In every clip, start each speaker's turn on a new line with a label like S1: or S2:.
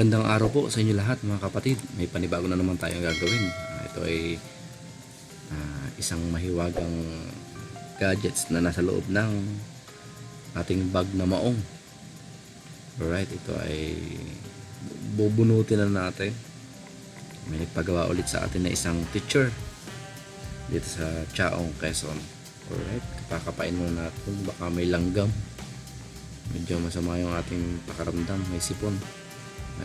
S1: Magandang araw po sa inyo lahat mga kapatid. May panibago na naman tayong gagawin. Ito ay isang mahiwagang gadgets na nasa loob ng ating bag na maong. Alright, ito ay bubunutin na natin. May nagpagawa ulit sa atin na isang teacher dito sa Chaong, Quezon. Alright, kapakapain muna natin, baka may langgam. Medyo masama yung ating pakaramdam, may sipon.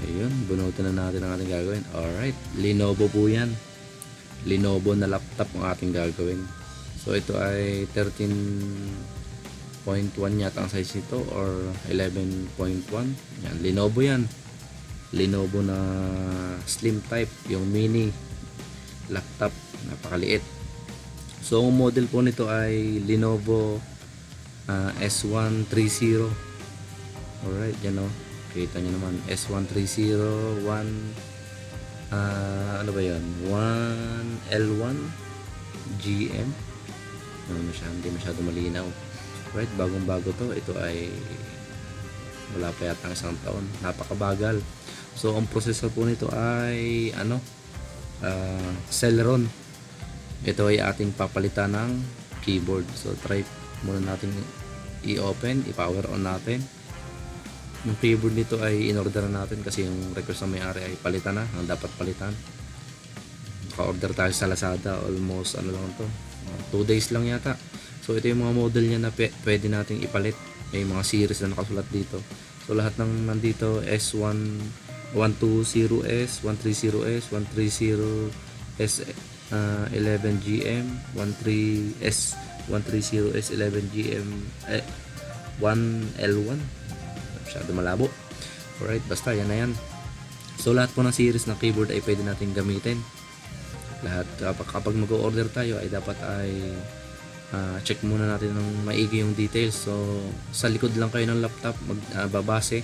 S1: Ayun, bunutin na natin ang ating gagawin. Alright, Lenovo po yan. Lenovo na laptop ang ating gagawin. So ito ay 13.1 yata ang size nito or 11.1. Yan, Lenovo yan. Lenovo na slim type, yung mini laptop, napakaliit. So ang model po nito ay Lenovo S130. Alright, yan o. Kita nyo naman, S130 ano ba yan? 1L1 GM. Hindi masyado malinaw. Right, bagong bago to. Ito ay wala pa yata isang taon. Napakabagal. So ang processor po nito ay Celeron. Ito ay ating papalitan ng keyboard. So try muna natin i-open, i-power on natin. Yung keyboard nito ay in-order natin kasi yung request ng may-ari ay palitan na, ang dapat palitan. Naka-order tayo sa Lazada, almost lang to, 2 days lang yata. So ito yung mga model niya na pwede nating ipalit. May mga series na nakasulat dito. So lahat ng nandito S1 120S, 130S, 130S 11GM, 13S 130S 11GM 1L1. Masyado malabo. Alright, basta yan na yan. So lahat po ng series ng keyboard ay pwede natin gamitin. Lahat kapag mag-order tayo ay dapat ay check muna natin ng maigi yung details. So sa likod lang kayo ng laptop magbabase.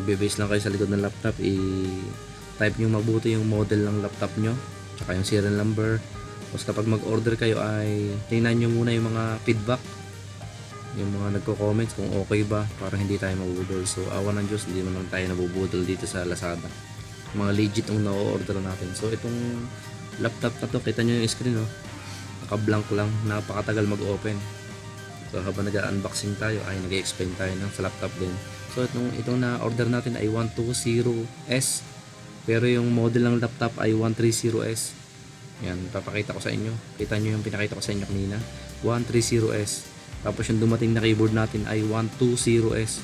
S1: Base lang kayo sa likod ng laptop, i-type nyo mabuti yung model ng laptop nyo tsaka yung serial number. Tapos kapag mag-order kayo ay tingnan nyo muna yung mga feedback, yung mga nagko-comments kung okay ba para hindi tayo mabubudol. So awa ng Diyos, hindi naman tayo nabubudol dito sa Lazada. Mga legit ang na-order natin. So itong laptop na to, kita nyo yung screen, naka-blank lang, napakatagal mag-open. So habang nag-unboxing tayo ay nag-explain tayo ng sa laptop din. So itong na-order natin ay 120S, pero yung model ng laptop ay 130S. Yan, papakita ko sa inyo. Kita nyo yung pinakita ko sa inyo kanina, 130S. Tapos yung dumating na keyboard natin ay 120S.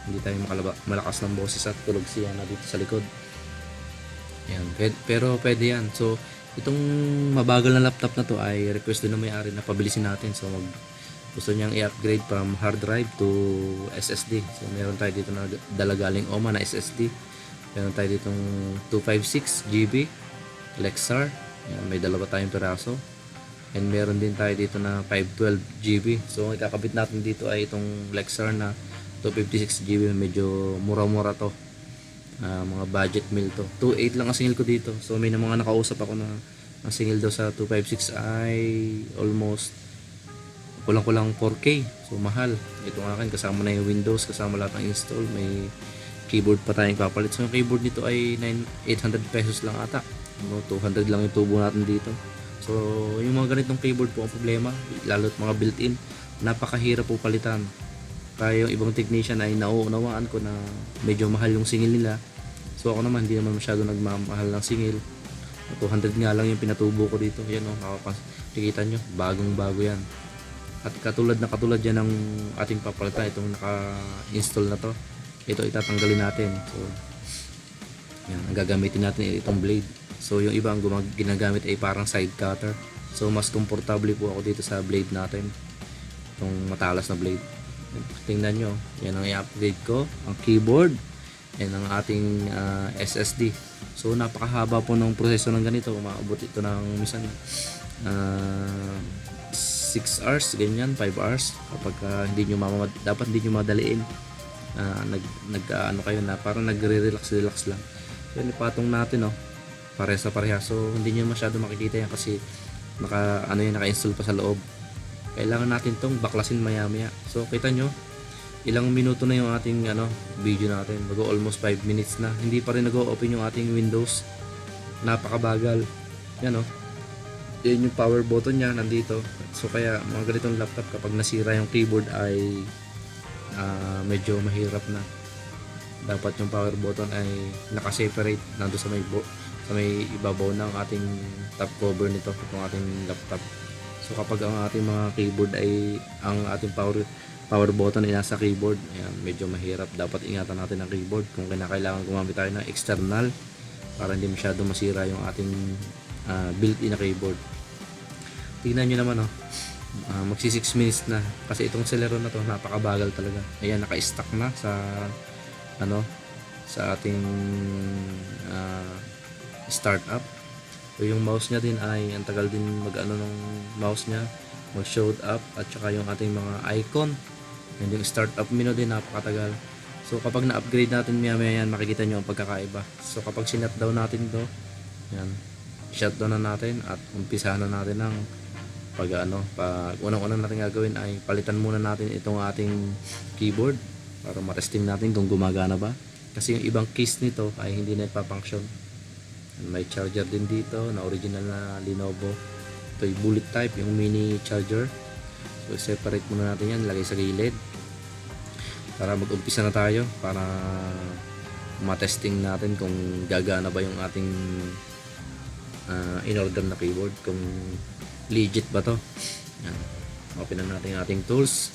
S1: Hindi tayo malakas ng boses at tulog siya na dito sa likod. Yan, pero pwede yan. So itong mabagal na laptop na to ay request din ng may-ari na pabilisin natin. So gusto niyang i-upgrade from hard drive to SSD. So meron tayo dito na dala galing OMA na SSD. Meron tayo ditong 256GB Lexar. Yan, may dalawa tayong piraso. And meron din tayo dito na 512GB. So ikakabit natin dito ay itong Lexar na 256GB. Medyo mura-mura to. Mga budget meal to. 2.8 lang ang singil ko dito. So may mga nakausap ako na ang singil daw sa 256 ay almost kulang-kulang 4K. So mahal. Itong akin kasama na yung Windows, kasama lahat ng install. May keyboard pa tayong papalit. So yung keyboard nito ay 800 pesos lang ata. 200 lang yung tubo natin dito. So yung mga ganitong keyboard po ang problema, lalo't mga built-in, napakahirap po palitan. Kaya yung ibang technician ay nauunawaan ko na medyo mahal yung singil nila. So ako naman, hindi naman masyado nagmamahal ng singil. 200 nga lang yung pinatubo ko dito. Yan nakikita nyo, bagong bago yan. At katulad yan ng ating papalitan, itong naka-install na to. Ito itatanggalin natin. So yan, ang gagamitin natin itong blade. So yung iba ang ginagamit ay parang side cutter. So mas komportable po ako dito sa blade natin, itong matalas na blade. Tingnan nyo, yan ang i-upgrade ko, ang keyboard and ang ating SSD. So napakahaba po ng proseso ng ganito. Umaabot ito ng minsan 6 hours, ganyan, 5 hours. Kapag dapat hindi nyo madaliin. Kayo na parang nagre-relax lang. So ipatong natin, parehas na parehas. So hindi nyo masyado makikita yan kasi naka-install pa sa loob. Kailangan natin tong baklasin maya-maya. So kita nyo, ilang minuto na yung ating video natin. Almost 5 minutes na. Hindi pa rin nag-open yung ating Windows. Napakabagal. Yan yan yung power button niya nandito. So kaya mga ganitong laptop kapag nasira yung keyboard ay medyo mahirap na. Dapat yung power button ay naka-separate nando sa may ibabaw ng ating top cover nito, itong ating laptop. So kapag ang ating mga keyboard ay ang ating power button ay nasa keyboard, ayan, medyo mahirap. Dapat ingatan natin ang keyboard kung kailangan gumamit tayo ng external para hindi masyado masira yung ating built-in na keyboard. Tingnan nyo naman magsi 6 minutes na kasi itong Celeron na to napakabagal talaga. Ayan, naka-stack na sa ating startup. So yung mouse niya din ay ang tagal din ng mouse niya mag-showed up, at saka yung ating mga icon and yung startup menu din napakatagal. So kapag na-upgrade natin maya-maya yan, makikita nyo ang pagkakaiba. So kapag sinutdown natin to, yan, shutdown na natin at umpisahan na natin ng pag unang-unang natin gagawin ay palitan muna natin itong ating keyboard para matesting natin kung gumagana ba, kasi yung ibang keys nito ay hindi na ipapunction. May charger din dito na original na Lenovo. Ito yung bullet type, yung mini charger. So separate muna natin yan, lagay sa gilid para mag-umpisa na tayo, para matesting natin kung gagana ba yung ating in-order na keyboard, kung legit ba to. Yan. Open na natin yung ating tools.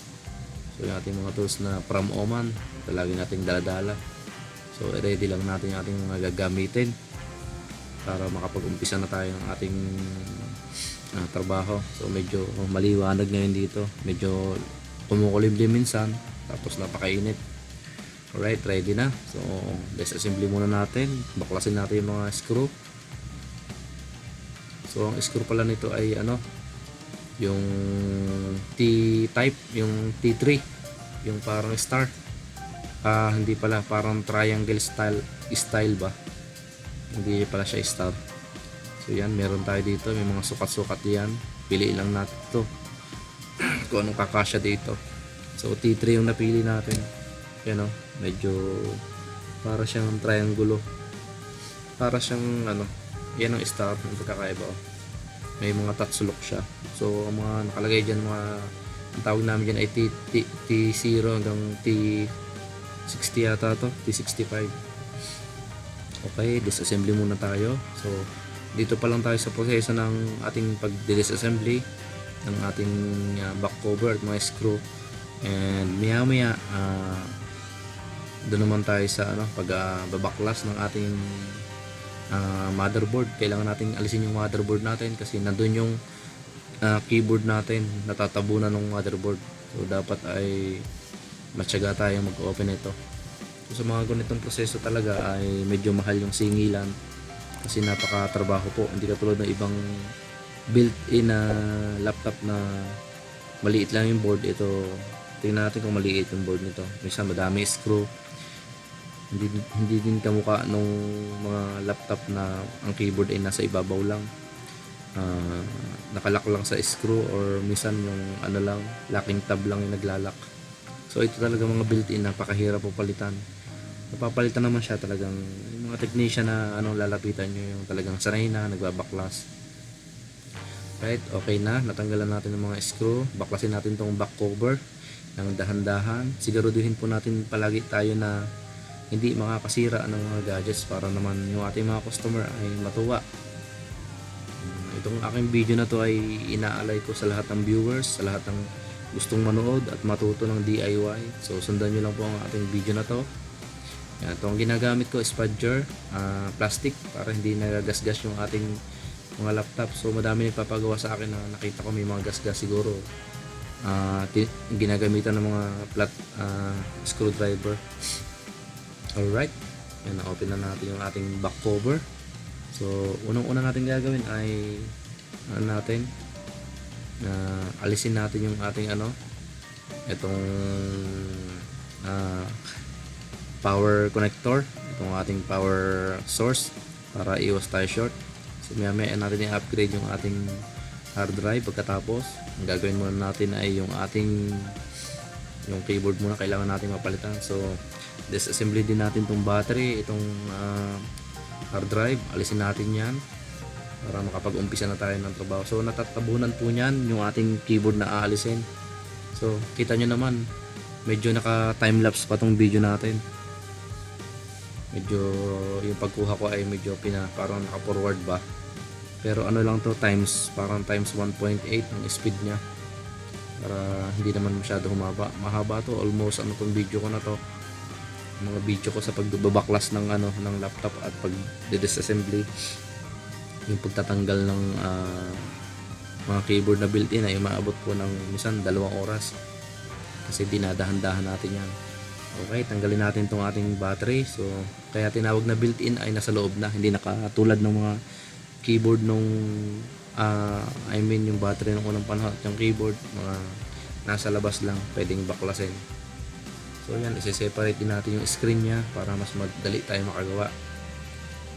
S1: So yung ating mga tools na from Oman, ito lagi nating daladala. So ready lang natin yung ating mga gagamitin para makapag-umpisa na tayo ng ating trabaho. So medyo maliwanag ngayon dito, medyo kumukulimlim minsan, tapos napakainit. Alright, ready na. So disassembly muna natin, baklasin natin yung mga screw. So ang screw pala nito ay yung T-type, yung T3, yung parang star. Hindi pala, parang triangle style ba? Hindi pala siya star. So yan, meron tayo dito, may mga sukat-sukat yan. Piliin lang natin to kung anong kakasya dito. So T3 yung napili natin. Yan medyo para siyang triangulo. Para siyang yan ang star, yung pagkakaiba. May mga touch lock siya. So ang mga nakalagay dyan, ang tawag namin dyan ay T0 hanggang T60 yata to, T65. Okay, disassembly muna tayo. So dito pa lang tayo sa proseso ng ating pag-disassembly ng ating back cover at mga screw. And maya doon naman tayo sa pagbabaklas ng ating motherboard. Kailangan nating alisin yung motherboard natin kasi nandun yung keyboard natin, natatabunan ng motherboard. So dapat ay matyaga tayo mag-open ito. So sa mga ganitong proseso talaga ay medyo mahal yung singilan kasi napaka-trabaho po. Hindi katulad ng ibang built-in na laptop na maliit lang yung board. Ito, tingnan natin kung maliit yung board nito. Minsan madami screw. Hindi din kamukha nung mga laptop na ang keyboard ay nasa ibabaw lang, nakalock lang sa screw, or minsan yung lang, locking tab lang yung naglalak. So ito talaga mga built-in, napakahirap po palitan. Napapalitan naman siya talagang yung mga technician na lalapitan nyo, yung talagang sanay na nagbabaklas. Right, okay na, natanggalan natin ng mga screw. Baklasin natin tong back cover ng dahan-dahan. Siguraduhin po natin palagi tayo na hindi makakasira ng mga gadgets para naman yung ating mga customer ay matuwa. Itong aking video na to ay inaalay ko sa lahat ng viewers, sa lahat ng gustong manood at matuto ng DIY. So sundan nyo lang po ang ating video na to. Yan, itong ginagamit ko is spudger, plastic, para hindi nagagasgas yung ating mga laptop. So madami nagpapagawa sa akin na nakita ko may mga gasgas siguro. Ginagamitan ng mga flat screwdriver. Alright, yan, na-open na natin yung ating back cover. So unang-una natin gagawin ay alisin natin yung ating itong power connector, itong ating power source, para iwas tayo short. So maya natin i-upgrade yung ating hard drive. Pagkatapos ang gagawin muna natin ay yung ating Yung keyboard muna kailangan natin mapalitan. So disassembly din natin tong battery, itong hard drive, alisin natin yan para makapag-umpisa na tayo ng trabaho. So natatabunan po niyan yung ating keyboard na aalisin. So kita nyo naman, medyo naka timelapse pa tong video natin. Medyo yung pagkuha ko ay medyo parang naka forward ba, pero ano lang to, parang times 1.8 ang speed nya, para hindi naman masyado mahaba to. Almost ano tong video ko na to, mga video ko sa pagbabaklas ng ng laptop at pag-disassembly, yung pagtatanggal ng mga keyboard na built-in ay maabot po ng minsan 2 oras kasi dinadahan-dahan natin yan. Okay, tanggalin natin tong ating battery. So kaya tinawag na built-in ay nasa loob na, hindi nakatulad ng mga keyboard nung yung battery ng unang panahon at yung keyboard mga nasa labas lang, pwedeng baklasin. So yan, isi-separate din natin yung screen nya para mas madali tayo makagawa.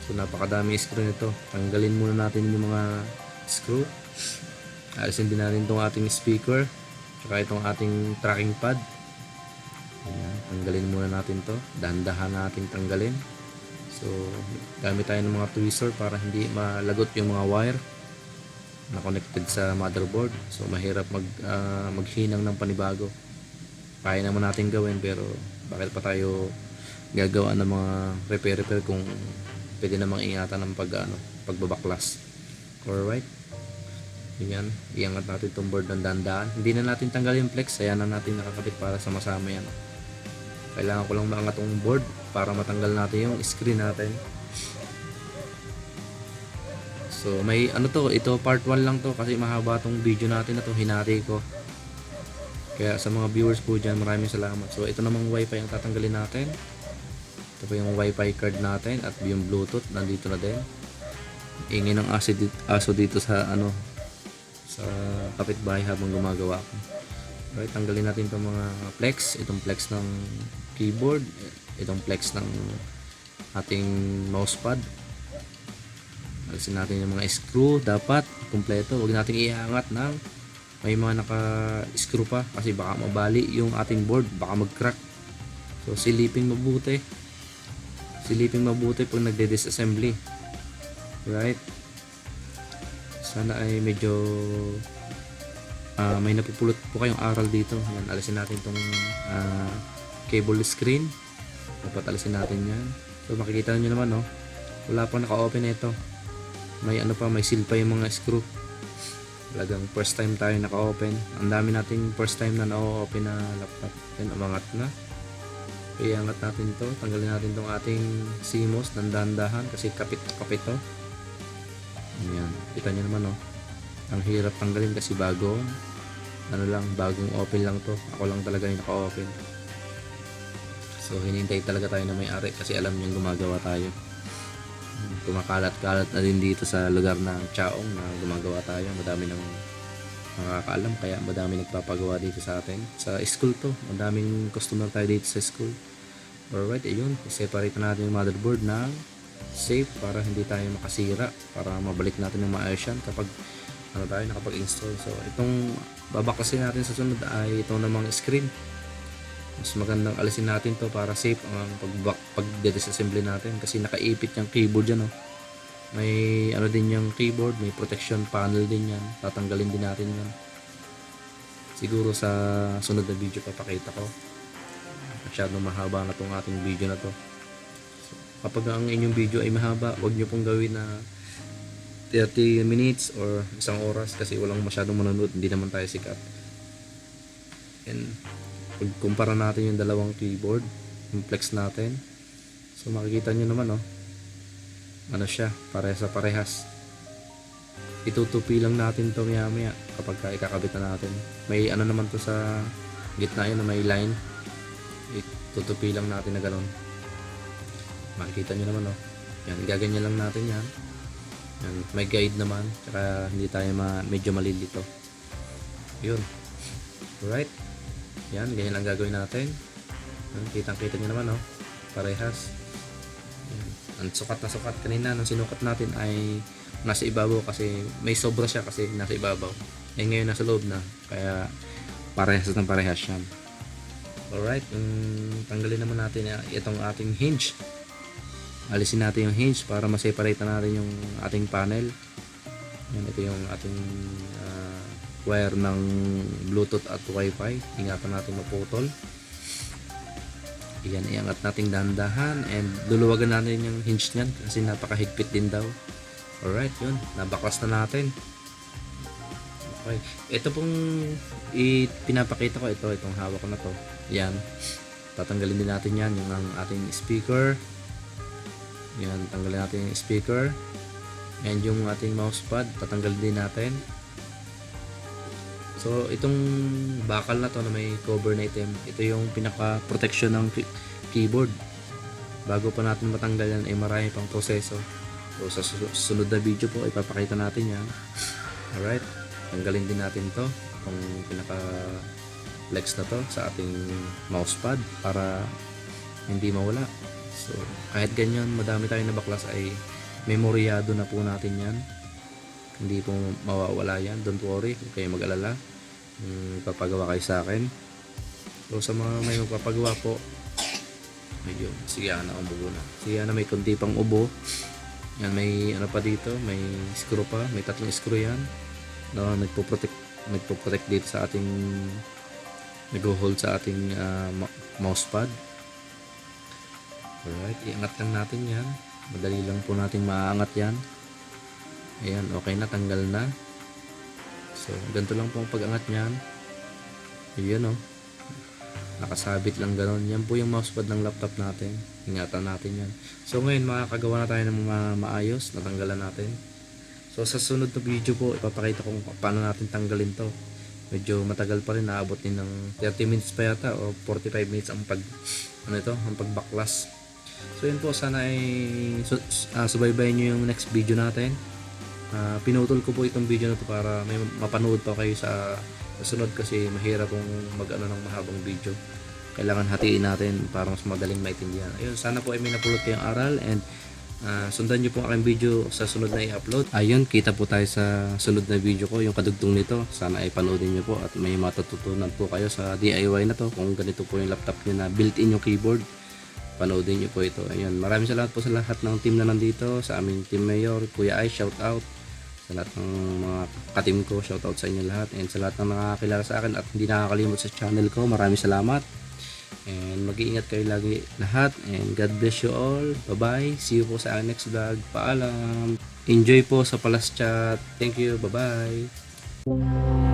S1: So napakadami screen ito. Tanggalin muna natin yung mga screw. Alisin din natin itong ating speaker, saka itong ating tracking pad. Ayan, tanggalin muna natin to, dahan-dahan natin tanggalin. So gamit tayo ng mga tweezer para hindi malagot yung mga wire na connected sa motherboard. So mahirap maghinang ng panibago. Kaya naman natin gawin, pero bakit pa tayo gagawa ng mga repair kung pwede namang ingatan ng pagbabaklas. Alright, yan, iangat natin itong board ng dahan-dahan. Hindi na natin tanggalin yung flex, ayan na natin nakakabit para sama-sama yan. Kailangan ko lang maangat tong board para matanggal natin yung screen natin. So may ito part 1 lang to kasi mahaba tong video natin na to, hinati ko. Kaya sa mga viewers po dyan, maraming salamat. So ito namang wifi ang tatanggalin natin. Ito po yung wifi card natin at yung bluetooth nandito na din. Ingin ng aso dito sa sa kapitbahay habang gumagawa ako. Right, tanggalin natin itong mga flex, itong flex ng keyboard, itong flex ng ating mousepad. Alisin natin yung mga screw, dapat kumpleto. Huwag natin iangat ng may mga naka-screw pa kasi baka mabali yung ating board, baka mag-crack. So silipin mabuti pag nagde-disassembly. Right, sana ay medyo may napupulot po kayong aral dito. Yan, alisin natin itong cable screen, dapat alisin natin yan. So makikita nyo naman, no, wala pang naka-open na ito, may may seal pa yung mga screw. Talagang first time tayo naka-open. Ang dami nating first time na na-open na laptop. Yan, umangat na. Iangat natin to, tanggalin natin tong ating CMOS ng dahan-dahan kasi kapit to. Yan, kita nyo naman, no, ang hirap tanggalin kasi bagong open lang to. Ako lang talaga yung naka-open. So hinintay talaga tayo na may-ari kasi alam niyang gumagawa tayo. Kumakalat-kalat na din dito sa lugar ng Chaong na gumagawa tayo. Madami nang nakakaalam, kaya madami nagpapagawa dito sa atin. Sa school to, madaming customer tayo dito sa school. Alright, ayun, separate natin yung motherboard ng safe para hindi tayo makasira, para mabalik natin yung maayos yan kapag tayo nakapag-install. So itong babaklasin natin sa sunod ay itong namang screen. Mas magandang alisin natin to para safe ang pag-disassembly natin kasi nakaipit yung keyboard yan, oh. May din yung keyboard, may protection panel din yan, tatanggalin din natin yan. Siguro sa sunod na video papakita ko. Masyadong mahaba na tong ating video na to. So, kapag ang inyong video ay mahaba, huwag nyo pong gawin na 30 minutes or 1 oras kasi walang masyadong manonood, hindi naman tayo sikat. And pag kumpara natin yung dalawang keyboard, yung flex natin, so makikita nyo naman, oh, siya, parehas sa parehas. Itutupi lang natin to maya kapag ikakabit na natin. May naman to sa gitna yun na may line, itutupi lang natin na gano'n. Makikita nyo naman, oh, yan, gaganyan lang natin yan. Yan, may guide naman, tsaka hindi tayo medyo malilito. Yun, alright. Yan, ganyan lang gagawin natin. Kitang-kita nyo naman, oh, parehas. Yan. Ang sukat na sukat kanina nung sinukat natin ay nasa ibabaw kasi may sobra siya kasi nasa ibabaw. Ngayon nasa loob na, kaya parehas ng parehas yan. Alright, tanggalin naman natin itong ating hinge. Alisin natin yung hinge para ma-separate na natin yung ating panel. Yan, ito yung ating wire ng Bluetooth at Wi-Fi. Ingatan natin maputol. Yan, iangat natin dahan-dahan and luluwagan natin yung hinge niyan kasi napakahigpit din daw. Alright, yun, nabaklas na natin. Okay, ito pong pinapakita ko, itong hawak ko na to. Yan, tatanggalin din natin yan, yung ating speaker. Yan, tanggalin natin yung speaker. And yung ating mousepad, tatanggalin din natin. So, itong bakal na to na may cover na item, ito yung pinaka-protection ng keyboard. Bago pa natin matanggal yan, ay marami pang proseso. So, sa susunod na video po, ipapakita natin yan. Alright, tanggalin din natin to, itong pinaka-flex na to sa ating mousepad para hindi mawala. So, kahit ganyan, madami tayong nabaklas ay memoryado na po natin yan. Hindi po mawawala yan. Don't worry, huwag kayo mag-alala. Papagawa kayo sa akin. So, sa mga may magpapagawa po, medyo, sige na, umubo na. Sige na, may kunti pang ubo. Yan, may ano pa dito, may screw pa. May 3 screw yan. No, nagpo-protect dito sa ating, nag-hold sa ating mousepad. Alright, iangat lang natin yan. Madali lang po natin maaangat yan. Ayan, okay na, tanggal na. So, ganito lang po ang pag-angat niyan. Ayan, oh. Nakasabit lang ganon. Yan po yung mousepad ng laptop natin. Ingatan natin yan. So, ngayon makakagawa na tayo ng maayos. Natanggalan natin. So, sa sunod na video po, ipapakita kung paano natin tanggalin to. Medyo matagal pa rin. Naabot din ng 30 minutes pa yata o 45 minutes ang ang pagbaklas. So, yun po. Sana ay subaybayan nyo yung next video natin. Pinutol ko po itong video na to para may mapanood pa kayo sa sunod kasi mahirap kung mag-ano ng mahabang video. Kailangan hatiin natin para mas madaling maintindihan. Ayun, sana po ay may napulot kayong aral and sundan nyo po ang aking video sa sunod na i-upload. Ayun, kita po tayo sa sunod na video ko, yung kadugtong nito. Sana ay panoodin nyo po at may matututunan po kayo sa DIY na to. Kung ganito po yung laptop nyo na built-in yung keyboard, panoodin nyo po ito. Ayun, maraming salamat po sa lahat ng team na nandito. Sa aming team mayor, Kuya Ay, shout out. Sa lahat ng mga ka-team ko, shout out sa inyo lahat. And sa lahat ng nakakilala sa akin at hindi nakakalimot sa channel ko, maraming salamat. And mag-iingat kayo lagi lahat. And God bless you all. Bye-bye. See you po sa next vlog. Paalam. Enjoy po sa Palas Chat. Thank you. Bye-bye.